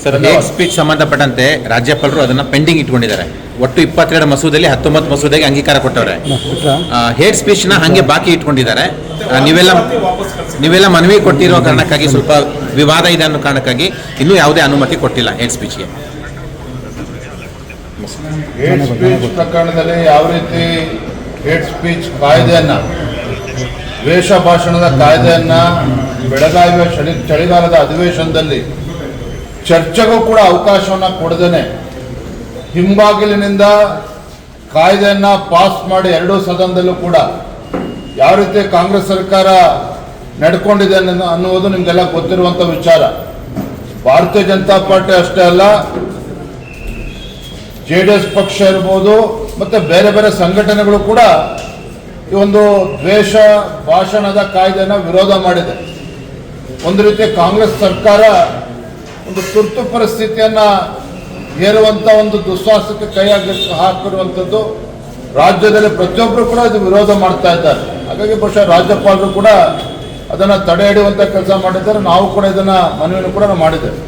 Sir, hate speech ಸಂಬಂಧಪಟ್ಟಂತೆ ರಾಜ್ಯಪಾಲರು ಅದನ್ನ ಪೆಂಡಿಂಗ್ ಇಟ್ಕೊಂಡಿದ್ದಾರೆ. ಒಟ್ಟು 22 ಮಸೂದೆಯಲ್ಲಿ 19 ಮಸೂದೆಗೆ ಅಂಗೀಕಾರ ಕೊಟ್ಟವ್ರೆ. ಹೇಟ್ ಸ್ಪೀಚ್ ನ ಹಂಗೆ ಬಾಕಿ ಇಟ್ಕೊಂಡಿದ್ದಾರೆ. ನೀವೆಲ್ಲ ಮನವಿ ಕೊಟ್ಟಿರೋ ಕಾರಣಕ್ಕಾಗಿ ಸ್ವಲ್ಪ ವಿವಾದ ಇದೆ ಅನ್ನೋ ಕಾರಣಕ್ಕಾಗಿ ಇನ್ನೂ ಯಾವುದೇ ಅನುಮತಿ ಕೊಟ್ಟಿಲ್ಲ ಹೇಟ್ ಸ್ಪೀಚ್ಗೆ. ಹೇಟ್ ಸ್ಪೀಚ್ ಪ್ರಕರಣದಲ್ಲಿ ಯಾವ ರೀತಿ ಹೇಟ್ ಸ್ಪೀಚ್ ಕಾಯ್ದೆಯನ್ನ, ದ್ವೇಷ ಭಾಷಣದ ಕಾಯ್ದೆಯನ್ನ ಬೆಳಗಾವಿಯ ಚಳಿಗಾಲದ ಅಧಿವೇಶನದಲ್ಲಿ ಚರ್ಚೆಗೂ ಕೂಡ ಅವಕಾಶವನ್ನು ಕೊಡದೇನೆ ಹಿಂಬಾಗಿಲಿನಿಂದ ಕಾಯ್ದೆಯನ್ನ ಪಾಸ್ ಮಾಡಿ ಎರಡೂ ಸದನದಲ್ಲೂ ಕೂಡ ಯಾವ ರೀತಿ ಕಾಂಗ್ರೆಸ್ ಸರ್ಕಾರ ನಡ್ಕೊಂಡಿದೆ ಅನ್ನುವುದು ನಿಮಗೆಲ್ಲ ಗೊತ್ತಿರುವಂಥ ವಿಚಾರ. ಭಾರತೀಯ ಜನತಾ ಪಾರ್ಟಿ ಅಷ್ಟೇ ಅಲ್ಲ, JDS ಪಕ್ಷ ಇರ್ಬೋದು ಮತ್ತು ಬೇರೆ ಬೇರೆ ಸಂಘಟನೆಗಳು ಕೂಡ ಈ ಒಂದು ದ್ವೇಷ ಭಾಷಣದ ಕಾಯ್ದೆಯನ್ನು ವಿರೋಧ ಮಾಡಿದೆ. ಒಂದು ರೀತಿ ಕಾಂಗ್ರೆಸ್ ಸರ್ಕಾರ ಒಂದು ತುರ್ತು ಪರಿಸ್ಥಿತಿಯನ್ನ ಹೇರುವಂತ ಒಂದು ದುಸ್ಸಾಹಸಕ್ಕೆ ಕೈ ಹಾಕಿರುವಂಥದ್ದು ರಾಜ್ಯದಲ್ಲಿ ಪ್ರತಿಯೊಬ್ಬರು ಕೂಡ ಇದು ವಿರೋಧ ಮಾಡ್ತಾ ಇದ್ದಾರೆ. ಹಾಗಾಗಿ ಬಹುಶಃ ರಾಜ್ಯಪಾಲರು ಕೂಡ ಅದನ್ನು ತಡೆ ಹಿಡಿಯುವಂಥ ಕೆಲಸ ಮಾಡಿದ್ದಾರೆ. ನಾವು ಕೂಡ ಇದನ್ನ ಮನವಿಯನ್ನು ಕೂಡ ಮಾಡಿದ್ದೇವೆ.